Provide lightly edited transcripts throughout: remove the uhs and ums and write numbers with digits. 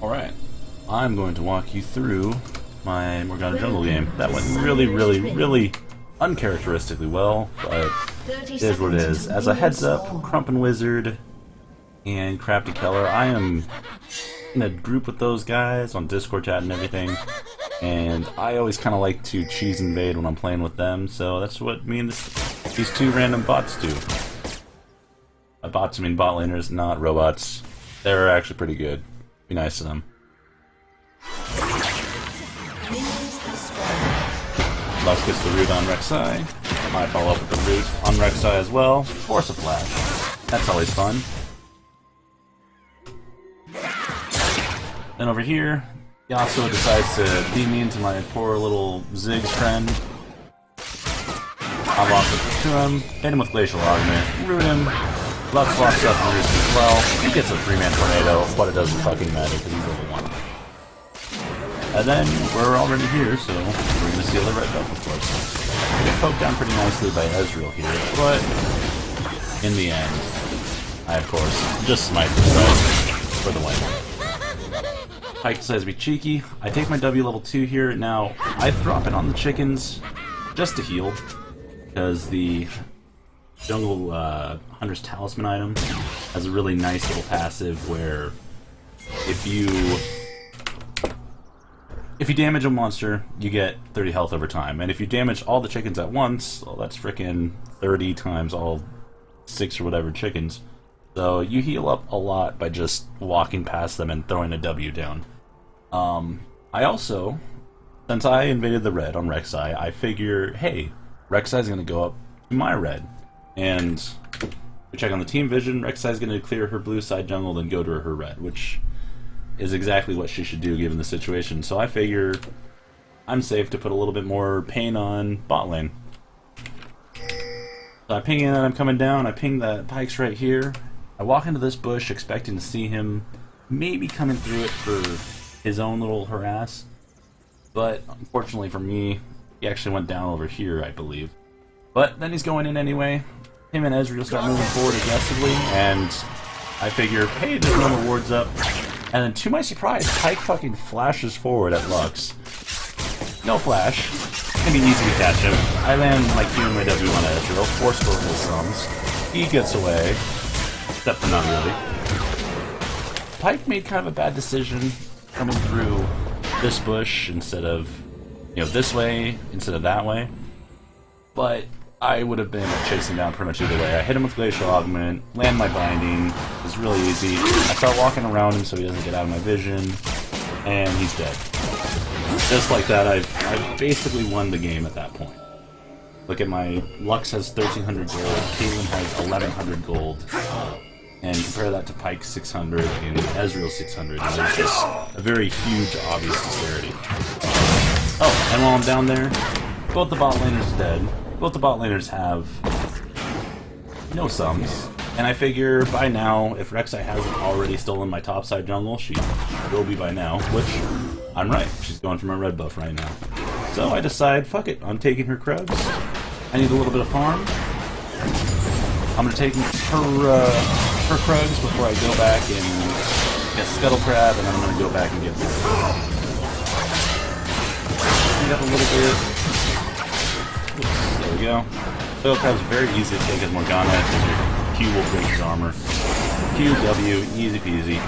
Alright, I'm going to walk you through my Morgana Jungle game. That went really uncharacteristically well, but it is what it is. As a heads up, Crumpin' Wizard and Crafty Keller, I am in a group with those guys on Discord chat and everything, and I always kind of like to cheese invade when I'm playing with them, so that's what me and these two random bots do. By bots I mean bot laners, not robots. They're actually pretty good. Be nice to them. Lux gets the root on Rek'Sai. I follow up with the root on Rek'Sai as well. Force a flash. That's always fun. Then over here, Yasuo decides to beam me into my poor little Ziggs friend. I walk up to him, hit him with Glacial Augment, root him. Lux walks up and roots as well. He gets a 3-man tornado, but it doesn't fucking matter because he's level 1. And then we're already here, so we're gonna seal the red buff, of course. We get poked down pretty nicely by Ezreal here, but in the end, I of course just smite the red for the win. Pyke decides to be cheeky. I take my W level 2 here. Now I drop it on the chickens just to heal, because the Jungle Hunter's Talisman item has a really nice little passive where if you damage a monster, you get 30 health over time, and if you damage all the chickens at once, well, that's frickin' 30 times all 6 or whatever chickens. So you heal up a lot by just walking past them and throwing a W down. I also, since I invaded the red on Rek'Sai, I figure, hey, Rek'Sai's gonna go up to my red. And we check on the team vision, Rek'Sai's going to clear her blue side jungle, then go to her red, which is exactly what she should do given the situation. So I figure I'm safe to put a little bit more pain on bot lane. So I ping in and I'm coming down, I ping that Pyke's right here. I walk into this bush expecting to see him maybe coming through it for his own little harass. But unfortunately for me, he actually went down over here, I believe. But then he's going in anyway. Him and Ezreal start moving forward aggressively, and I figure, hey, there's no more wards up. And then to my surprise, Pyke fucking flashes forward at Lux. No flash. It's gonna be easy to catch him. I land my Q and my W on Ezreal, force for his sums. He gets away, except for not really. Pyke made kind of a bad decision coming through this bush instead of, this way instead of that way. But I would have been chasing down pretty much either way. I hit him with Glacial Augment, land my binding, it was really easy. I start walking around him so he doesn't get out of my vision, and he's dead. Just like that, I basically won the game at that point. Look at my Lux has 1,300 gold, Caitlyn has 1,100 gold, and compare that to Pyke's 600 and Ezreal's 600, and there's just a very huge, obvious disparity. Oh, and while I'm down there, both the bot laners are dead. Both the bot laners have no sums, and I figure by now, if Rek'Sai hasn't already stolen my topside jungle, she will be by now, which I'm right. She's going for my red buff right now. So I decide, fuck it, I'm taking her Krugs. I need a little bit of farm. I'm gonna take her Krugs before I go back and get Scuttle Crab, and then I'm gonna go back and get her. Clean up a little bit. There we go. Scuttle Crab's very easy to take as Morgana, because your Q will break his armor. Q, W, easy peasy.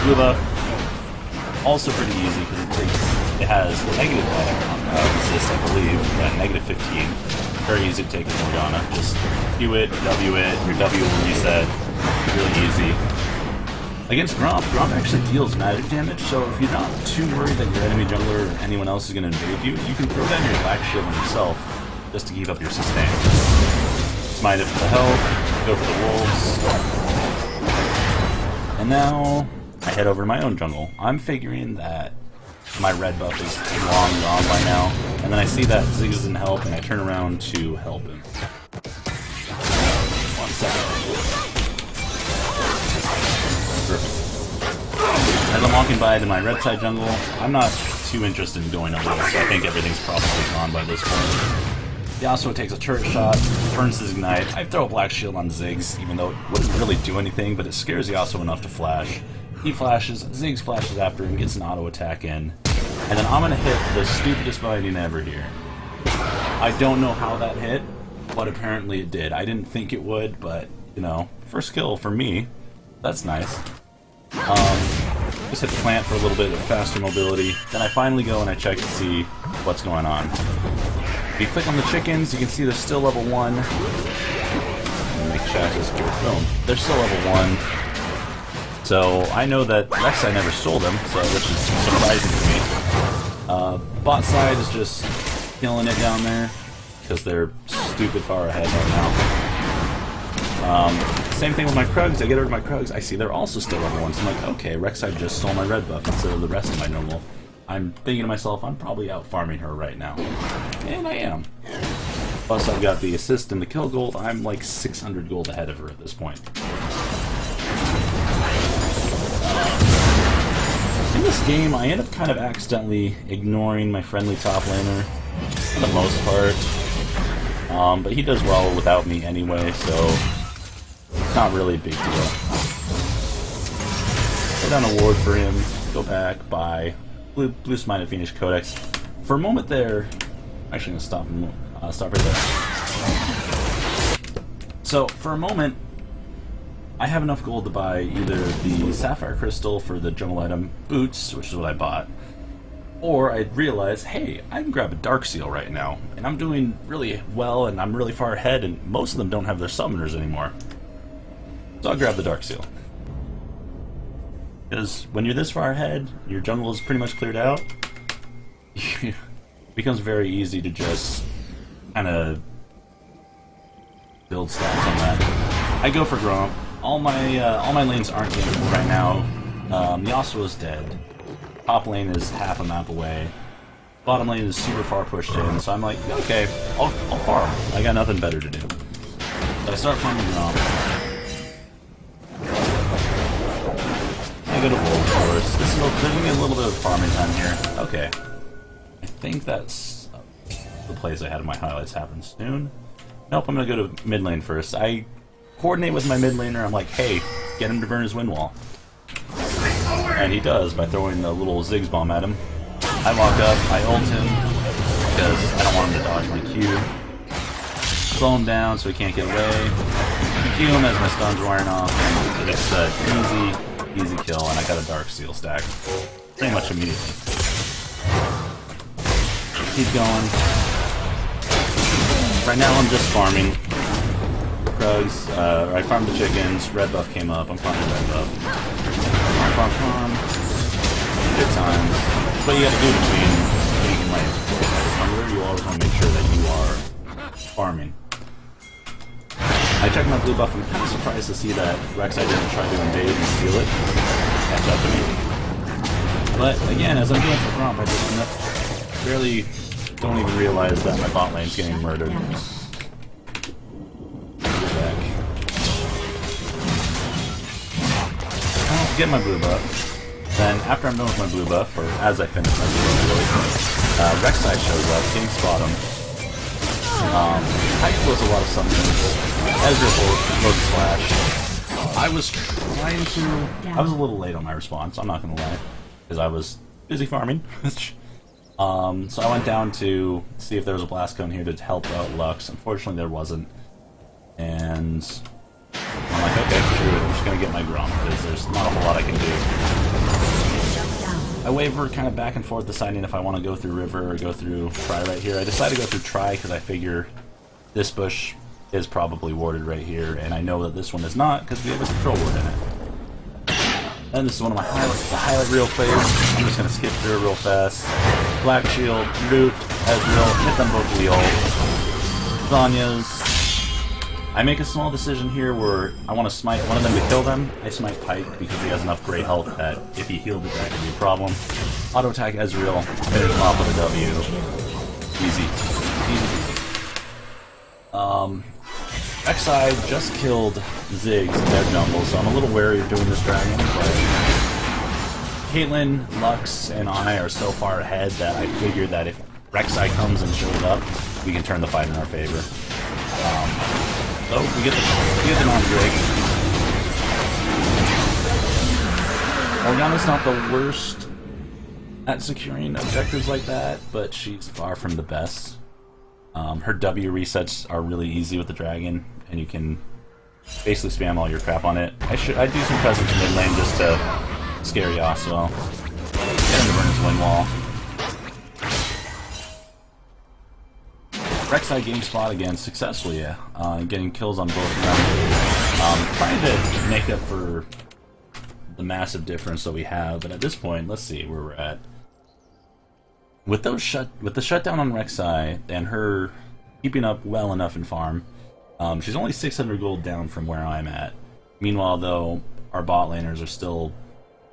Blue buff, also pretty easy because it has negative resist, I believe. Yeah, negative 15. Very easy to take with Morgana. Just Q it, W it, your W will reset. Really easy. Against Gromp actually deals magic damage, so if you're not too worried that your enemy jungler or anyone else is going to invade you, you can throw down your Black Shield on yourself just to keep up your sustain. Smite it for the health, go for the wolves. And now I head over to my own jungle. I'm figuring that my red buff is long gone by now, and then I see that Ziggs doesn't help, and I turn around to help him. 1 second. As I'm walking by to my red side jungle, I'm not too interested in going over this, so I think everything's probably gone by this point. Yasuo takes a turret shot, burns his ignite. I throw a black shield on Ziggs, even though it wouldn't really do anything, but it scares Yasuo enough to flash. He flashes, Ziggs flashes after him, gets an auto attack in, and then I'm gonna hit the stupidest binding ever here. I don't know how that hit, but apparently it did. I didn't think it would, but, you know, first kill for me. That's nice. Just hit the plant for a little bit of faster mobility. Then I finally go and I check to see what's going on. If you click on the chickens, you can see they're still level 1. Make chat disappear. Boom. They're still level 1. So I know that Rek'Sai never stole them, so which is surprising to me. Bot side is just killing it down there, because they're stupid far ahead right now. Same thing with my Krugs. I get rid of my Krugs. I see they're also still level 1. So I'm like, okay, Rek'Sai just stole my red buff instead of the rest of my normal. I'm thinking to myself, I'm probably out farming her right now. And I am. Plus I've got the assist and the kill gold. I'm like 600 gold ahead of her at this point. In this game, I end up kind of accidentally ignoring my friendly top laner for the most part. But he does well without me anyway, so it's not really a big deal. Put down a ward for him, go back, buy. Blue Smite Phoenix Codex. For a moment there, I'm actually gonna stop right there. So for a moment, I have enough gold to buy either the Sapphire Crystal for the jungle item boots, which is what I bought, or I realize, hey, I can grab a Dark Seal right now, and I'm doing really well, and I'm really far ahead, and most of them don't have their summoners anymore. So I'll grab the Dark Seal. Because when you're this far ahead, your jungle is pretty much cleared out, it becomes very easy to just kind of build stacks on that. I go for Gromp. All my lanes aren't gameable right now. Yasuo is dead. Top lane is half a map away. Bottom lane is super far pushed in, so I'm like, okay, I'll farm. I got nothing better to do. So I start farming Gromp. I go to Wolf Forest. This is giving me a little bit of farming time here. Okay. I think that's the place I had in my highlights happen soon. Nope, I'm gonna go to mid lane first. I coordinate with my mid laner. I'm like, hey, get him to burn his wind wall. And he does by throwing a little Ziggs bomb at him. I walk up, I ult him, because I don't want him to dodge my Q. Slow him down so he can't get away. Q him as my stun's wearing off. And it's an easy kill, and I got a Dark Seal stack. Pretty much immediately. Keep going. Right now I'm just farming. Krugs, I farmed the chickens, red buff came up, I'm farming red buff. Farm. Good times. That's what you gotta do between making my hunger. You always want to make sure that you are farming. I checked my blue buff, I'm kind of surprised to see that Rek'Sai didn't try to invade and steal it. Catch up to me. But again, as I'm going for Gromp, I just barely don't even realize that my bot lane's getting murdered. Get my blue buff. Then after I'm done with my blue buff, or as I finish my blue buff, Rek'Sai shows up, King spot him. Pike was a lot of summoners. Ezra load slash. I was a little late on my response, I'm not gonna lie, because I was busy farming. So I went down to see if there was a blast cone here to help out Lux. Unfortunately there wasn't. And I'm like, okay, screw it, I'm just gonna get my Gromp, because there's not a whole lot I can do. I waver kind of back and forth deciding if I want to go through River or go through Try right here. I decided to go through Try because I figure this bush is probably warded right here, and I know that this one is not because we have a control ward in it. And this is one of my highlights, the highlight reel plays. I'm just gonna skip through it real fast. Black Shield, Root, Ezreal, hit them both with the ult. Zanya's. I make a small decision here where I want to smite one of them to kill them. I smite Pike because he has enough great health that if he healed it, that could be a problem. Auto attack Ezreal, finish him off with a W. Easy. Rek'Sai just killed Ziggs in their jungle, so I'm a little wary of doing this dragon, but Caitlyn, Lux, and I are so far ahead that I figured that if Rek'Sai comes and shows up, we can turn the fight in our favor. So we get the non-Drake. Morgana's not the worst at securing objectives like that, but she's far from the best. Her W resets are really easy with the dragon, and you can basically spam all your crap on it. I do some presence in mid lane just to scare Yasuo. Get him to burn his wind wall. Rek'Sai game spot again successfully, getting kills on both of them. Trying to make up for the massive difference that we have, but at this point, let's see where we're at. With the shutdown on Rek'Sai and her keeping up well enough in farm, she's only 600 gold down from where I'm at. Meanwhile, though, our bot laners are still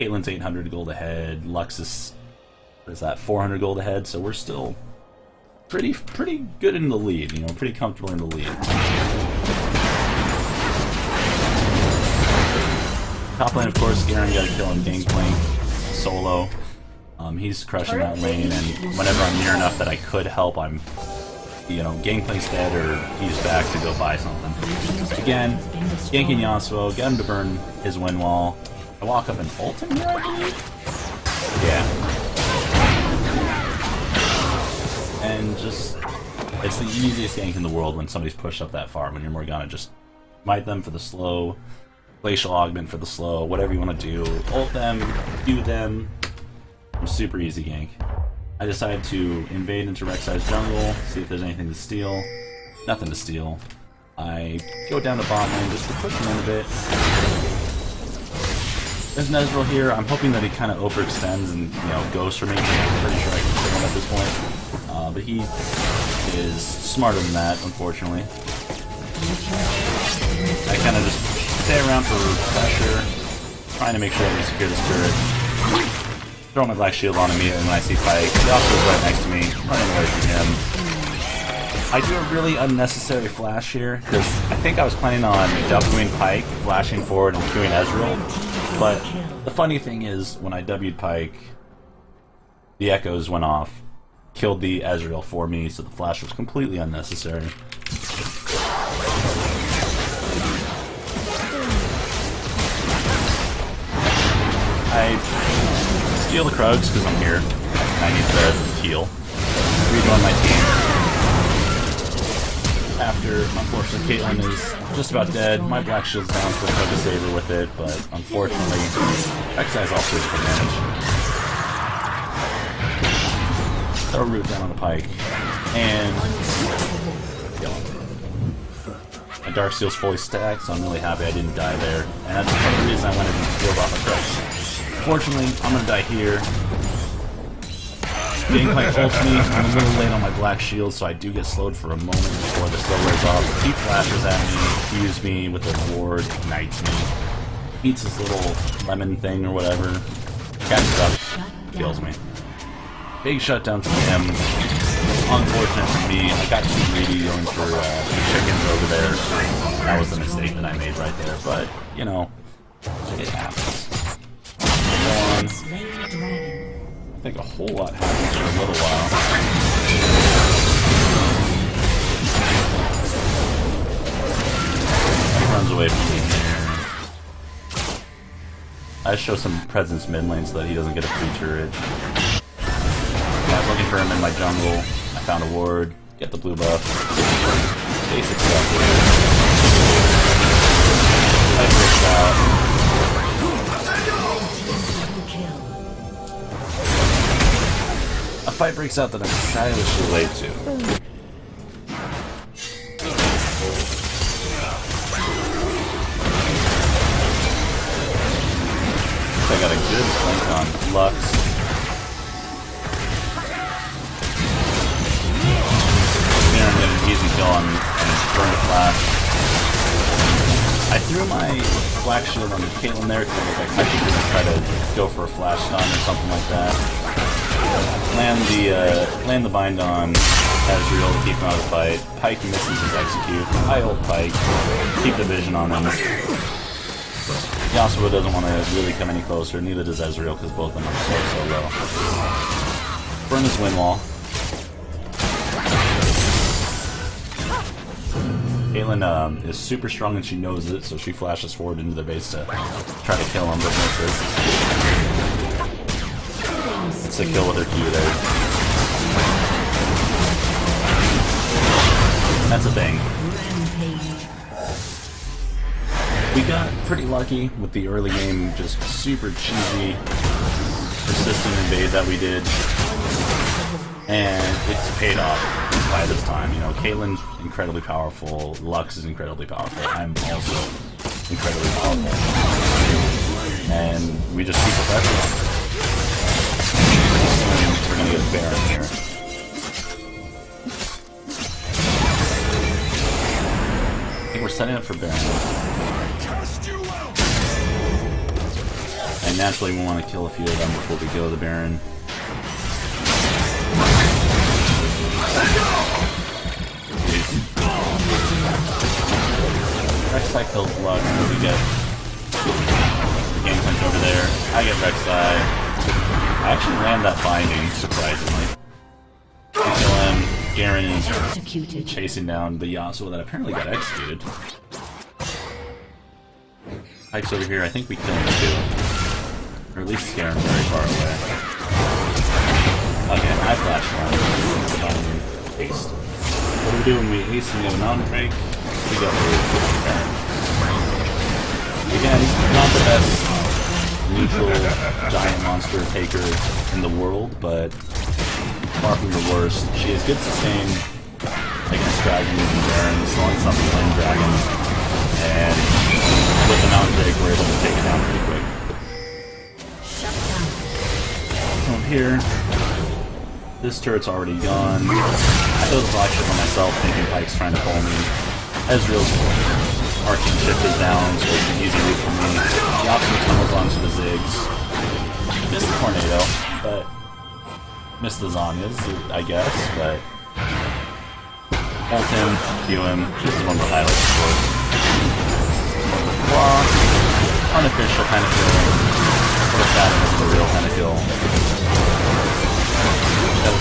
Caitlyn's 800 gold ahead, Lux is 400 gold ahead, so we're still pretty good in the lead, you know, pretty comfortable in the lead. Top lane, of course, Garen got a kill on Gangplank solo. He's crushing that lane, and whenever I'm near enough that I could help, I'm, you know, Gangplank's dead or he's back to go buy something. Again, ganking Yasuo, get him to burn his wind wall. I walk up and ult him here, I believe? Yeah. And just, it's the easiest gank in the world when somebody's pushed up that far, when you're Morgana. Just smite them for the slow, glacial augment for the slow, whatever you want to do. Ult them, Q them. Super easy gank. I decided to invade into Rek'Sai's jungle, see if there's anything to steal. Nothing to steal. I go down to bot lane just to push him in a bit. There's an Ezreal here. I'm hoping that he kind of overextends and, you know, goes for me. I'm pretty sure I can kill him at this point. But he is smarter than that, unfortunately. I kind of just stay around for pressure, trying to make sure I can secure this turret. Throw my black shield on immediately when I see Pyke. The Yasuo's right next to me, running away from him. I do a really unnecessary flash here, because I think I was planning on Wing Pyke, flashing forward and queuing Ezreal. But the funny thing is, when I W'd Pyke, the echoes went off, killed the Ezreal for me, so the flash was completely unnecessary. I steal the Krugs because I'm here. I need to heal. Rejoin my team. After, unfortunately, Caitlyn is just about dead. My black shield's down for a saver with it, but unfortunately, Rek'Sai's all physical damage. Throw a root down on the Pyke, and my Darksteel's fully stacked, so I'm really happy I didn't die there. And that's part of the reason I went and healed off my Krugs. Fortunately, I'm gonna die here. Gangplank ults me. I'm a little late on my black shield, so I do get slowed for a moment before the slow wears off. He flashes at me, cues me with a ward, ignites me, eats his little lemon thing or whatever, catches up, kills me. Big shutdown from him. Unfortunate for me. I got too greedy going for chickens over there. That was the mistake that I made right there, but, you know, it happens. I think a whole lot happens for a little while. He runs away from me here. I show some presence mid lane so that he doesn't get a free turret. I was looking for him in my jungle. I found a ward, get the blue buff. Basic stuff here. I breaks out. A fight breaks out that I'm stylishly late to. I got a good flank on Lux. Garen did an easy kill on Burn to Flash. I threw my black shield on Caitlyn there because I thought she was going to try to go for a flash stun or something like that. Land the bind on Ezreal to keep him out of the fight. Pyke misses his execute. I ult Pyke. Keep the vision on him. Yasuo doesn't want to really come any closer, neither does Ezreal because both of them are so low. Burn his wind wall. Caitlyn is super strong and she knows it, so she flashes forward into their base to try to kill him, but misses. It's a kill with her Q there. That's a thing. We got pretty lucky with the early game, just super cheesy, persistent invade that we did. And it's paid off by this time. You know, Caitlyn's incredibly powerful, Lux is incredibly powerful, I'm also incredibly powerful. And we just keep the pressure on. Pretty soon we're gonna get Baron here. I think we're setting up for Baron. And naturally we want to kill a few of them before we go to the Baron. Rek'Sai kills Lux, and we get the Gangplank over there. I get Rek'Sai. I actually ran that binding, surprisingly. We kill him. Garen is chasing down the Yasuo that apparently got executed. Pike's over here, I think we kill him too. Or at least scare him very far away. Again, I flash one. Haste. What do we do when we haste and we have a non-break? We go through Baron. Again, not the best neutral giant monster taker in the world, but far from the worst. She has good sustain against dragons and barons, as long as something's playing dragons. And with the non-break, we're able to take it down pretty quick. From here. This turret's already gone. I throw the flagship on myself, thinking Pike's trying to pull me. Ezreal's arcing shift is down, so it's an easy route for me. The optimal tunnels onto the Ziggs. Missed the Tornado, but missed the Zanyas, I guess, but ult him, Q him. This is one of the highlights, of course. Well, unofficial kind of kill. But that is the real kind of kill.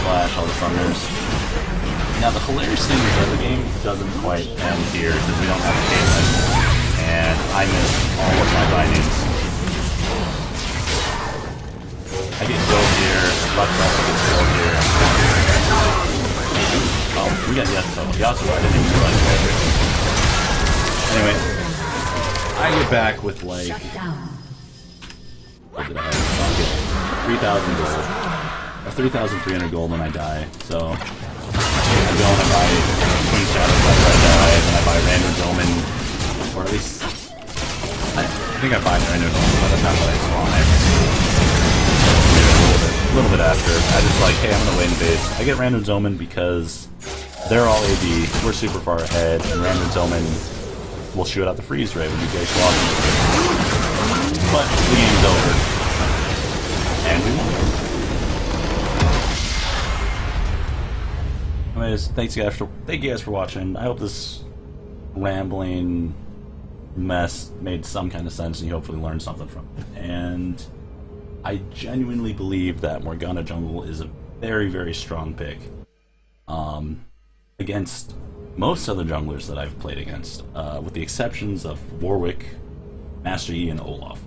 Flash, all the thunders. Now the hilarious thing is that the game doesn't quite end here because we don't have a Caitlyn, and I missed all of my bindings. I get killed here, Lux also gets killed here. Oh, we got Yasuo. Yasuo, I didn't even realize that. Anyway, I get back with like... What did I have? 3,000 gold. I have 3,300 gold when I die, so I go and I buy Twin Shadows after I die, and I buy Random Omen, or at least I think I buy Random Omen by the time that I spawn. A little bit after. I just like, hey, I'm gonna win base. I get Random Omen because they're all AD, we're super far ahead, and Random Omen will shoot out the freeze ray when you guys walk. But the game's over, and we won. Anyways, thank you guys for watching. I hope this rambling mess made some kind of sense and you hopefully learned something from it. And I genuinely believe that Morgana Jungle is a very, very strong pick against most other junglers that I've played against, with the exceptions of Warwick, Master Yi, and Olaf.